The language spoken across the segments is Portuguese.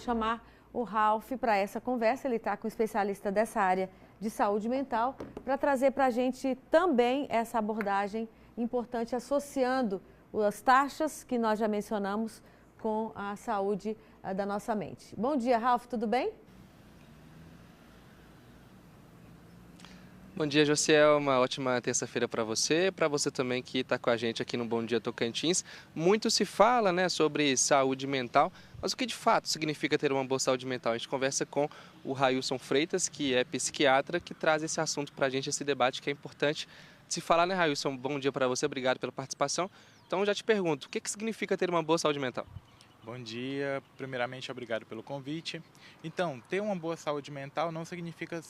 Chamar o Ralph para essa conversa. Ele está com um especialista dessa área de saúde mental para trazer para a gente também essa abordagem importante associando as taxas que nós já mencionamos com a saúde da nossa mente. Bom dia, Ralph, tudo bem? Bom dia, Josiel. Uma ótima terça-feira para você também que está com a gente aqui no Bom Dia Tocantins. Muito se fala, né, sobre saúde mental, mas o que de fato significa ter uma boa saúde mental? A gente conversa com o Railson Freitas, que é psiquiatra, que traz esse assunto para a gente, esse debate que é importante de se falar, né, Railson? Bom dia para você, obrigado pela participação. Então, já te pergunto, o que significa ter uma boa saúde mental? Bom dia, primeiramente obrigado pelo convite. Então, ter uma boa saúde mental não significa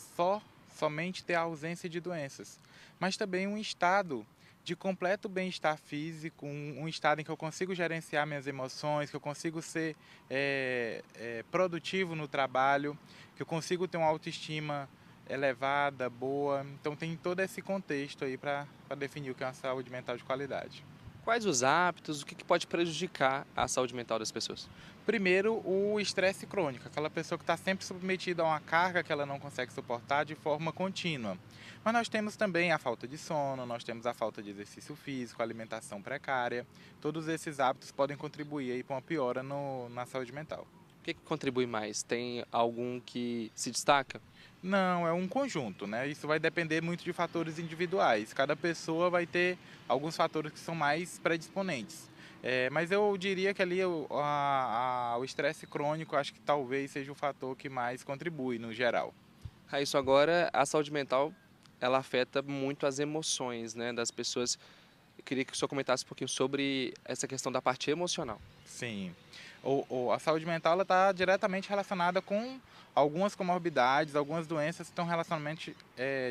somente ter a ausência de doenças, mas também um estado de completo bem-estar físico, um estado em que eu consigo gerenciar minhas emoções, que eu consigo ser produtivo no trabalho, que eu consigo ter uma autoestima elevada, boa. Então tem todo esse contexto aí para definir o que é uma saúde mental de qualidade. Quais os hábitos, o que pode prejudicar a saúde mental das pessoas? Primeiro, o estresse crônico, aquela pessoa que está sempre submetida a uma carga que ela não consegue suportar de forma contínua. Mas nós temos também a falta de sono, nós temos a falta de exercício físico, alimentação precária. Todos esses hábitos podem contribuir aí para uma piora na saúde mental. O que contribui mais? Tem algum que se destaca? Não, é um conjunto, né? Isso vai depender muito de fatores individuais. Cada pessoa vai ter alguns fatores que são mais predisponentes. Mas eu diria que ali o estresse crônico acho que talvez seja o fator que mais contribui no geral. Isso agora, a saúde mental, ela afeta muito as emoções, né, das pessoas. Eu queria que o senhor comentasse um pouquinho sobre essa questão da parte emocional. Sim. A saúde mental está diretamente relacionada com algumas comorbidades, algumas doenças que estão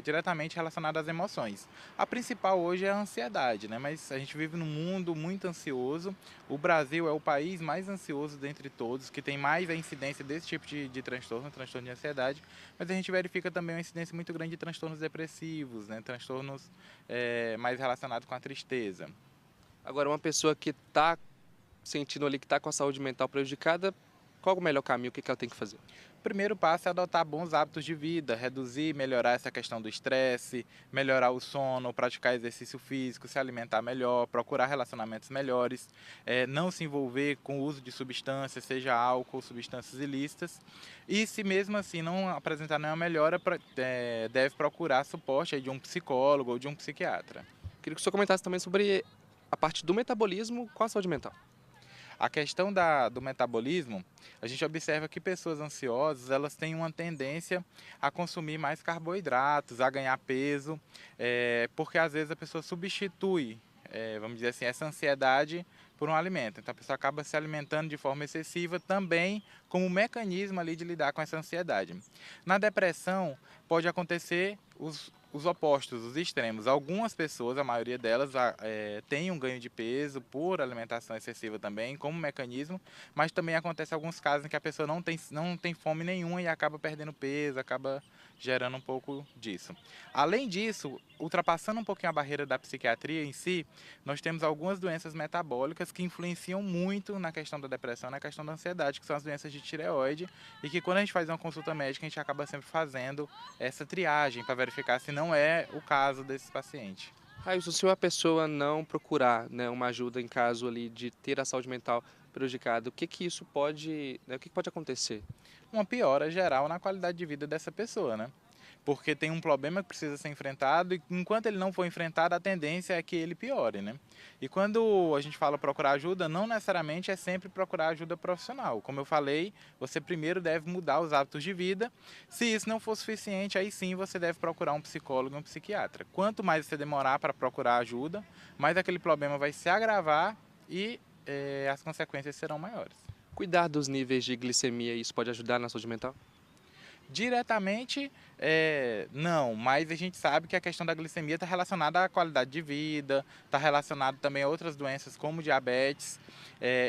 diretamente relacionadas às emoções. A principal hoje é a ansiedade, né? Mas a gente vive num mundo muito ansioso. O Brasil é o país mais ansioso dentre todos, que tem mais a incidência desse tipo de transtorno de ansiedade. Mas a gente verifica também uma incidência muito grande de transtornos depressivos, né? Transtornos mais relacionados com a tristeza. Agora, uma pessoa que está sentindo ali que está com a saúde mental prejudicada, qual o melhor caminho? O que ela tem que fazer? O primeiro passo é adotar bons hábitos de vida, reduzir, melhorar essa questão do estresse, melhorar o sono, praticar exercício físico, se alimentar melhor, procurar relacionamentos melhores, não se envolver com o uso de substâncias, seja álcool, substâncias ilícitas. E se mesmo assim não apresentar nenhuma melhora, deve procurar suporte aí de um psicólogo ou de um psiquiatra. Queria que o senhor comentasse também sobre a parte do metabolismo com a saúde mental. A questão do metabolismo, a gente observa que pessoas ansiosas, elas têm uma tendência a consumir mais carboidratos, a ganhar peso, porque às vezes a pessoa substitui, vamos dizer assim, essa ansiedade por um alimento. Então a pessoa acaba se alimentando de forma excessiva também como um mecanismo ali de lidar com essa ansiedade. Na depressão pode acontecer os opostos, os extremos. Algumas pessoas, a maioria delas, tem um ganho de peso por alimentação excessiva também, como mecanismo, mas também acontece alguns casos em que a pessoa não tem fome nenhuma e acaba perdendo peso, acaba gerando um pouco disso. Além disso, ultrapassando um pouquinho a barreira da psiquiatria em si, nós temos algumas doenças metabólicas que influenciam muito na questão da depressão, na questão da ansiedade, que são as doenças de tireoide, e que quando a gente faz uma consulta médica, a gente acaba sempre fazendo essa triagem para verificar se não é o caso desse paciente. Railson, se uma pessoa não procurar, né, uma ajuda em caso ali de ter a saúde mental prejudicada, o que isso pode, né, o que pode acontecer? Uma piora geral na qualidade de vida dessa pessoa, né? Porque tem um problema que precisa ser enfrentado e enquanto ele não for enfrentado, a tendência é que ele piore, né? E quando a gente fala procurar ajuda, não necessariamente é sempre procurar ajuda profissional. Como eu falei, você primeiro deve mudar os hábitos de vida. Se isso não for suficiente, aí sim você deve procurar um psicólogo e um psiquiatra. Quanto mais você demorar para procurar ajuda, mais aquele problema vai se agravar e as consequências serão maiores. Cuidar dos níveis de glicemia, isso pode ajudar na saúde mental? Diretamente, não, mas a gente sabe que a questão da glicemia está relacionada à qualidade de vida, está relacionado também a outras doenças como diabetes.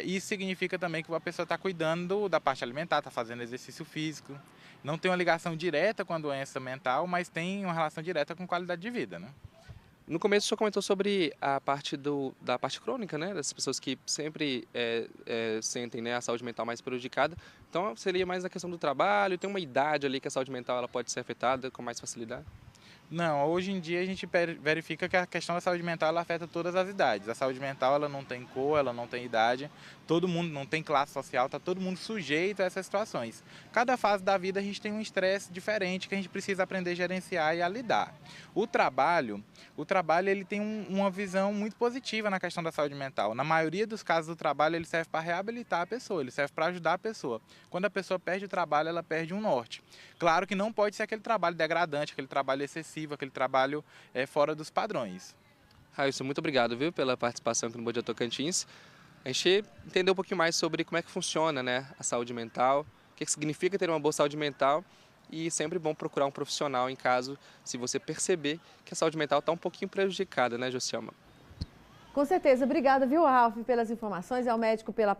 Isso significa também que a pessoa está cuidando da parte alimentar, está fazendo exercício físico. Não tem uma ligação direta com a doença mental, mas tem uma relação direta com qualidade de vida, né? No começo o senhor comentou sobre a parte da parte crônica, né? Das pessoas que sempre sentem, né, a saúde mental mais prejudicada. Então seria mais a questão do trabalho, tem uma idade ali que a saúde mental ela pode ser afetada com mais facilidade? Não, hoje em dia a gente verifica que a questão da saúde mental ela afeta todas as idades. A saúde mental ela não tem cor, ela não tem idade, todo mundo não tem classe social, está todo mundo sujeito a essas situações. Cada fase da vida a gente tem um estresse diferente que a gente precisa aprender a gerenciar e a lidar. O trabalho ele tem uma visão muito positiva na questão da saúde mental. Na maioria dos casos o trabalho ele serve para reabilitar a pessoa, ele serve para ajudar a pessoa. Quando a pessoa perde o trabalho, ela perde um norte. Claro que não pode ser aquele trabalho degradante, aquele trabalho excessivo, aquele trabalho fora dos padrões. Railson, muito obrigado, viu, pela participação aqui no Bom Dia Tocantins. A gente entendeu um pouquinho mais sobre como é que funciona, né, a saúde mental, o que significa ter uma boa saúde mental e sempre bom procurar um profissional em caso, se você perceber que a saúde mental está um pouquinho prejudicada, né, Josielma? Com certeza. Obrigada, viu, Ralf, pelas informações, ao médico pela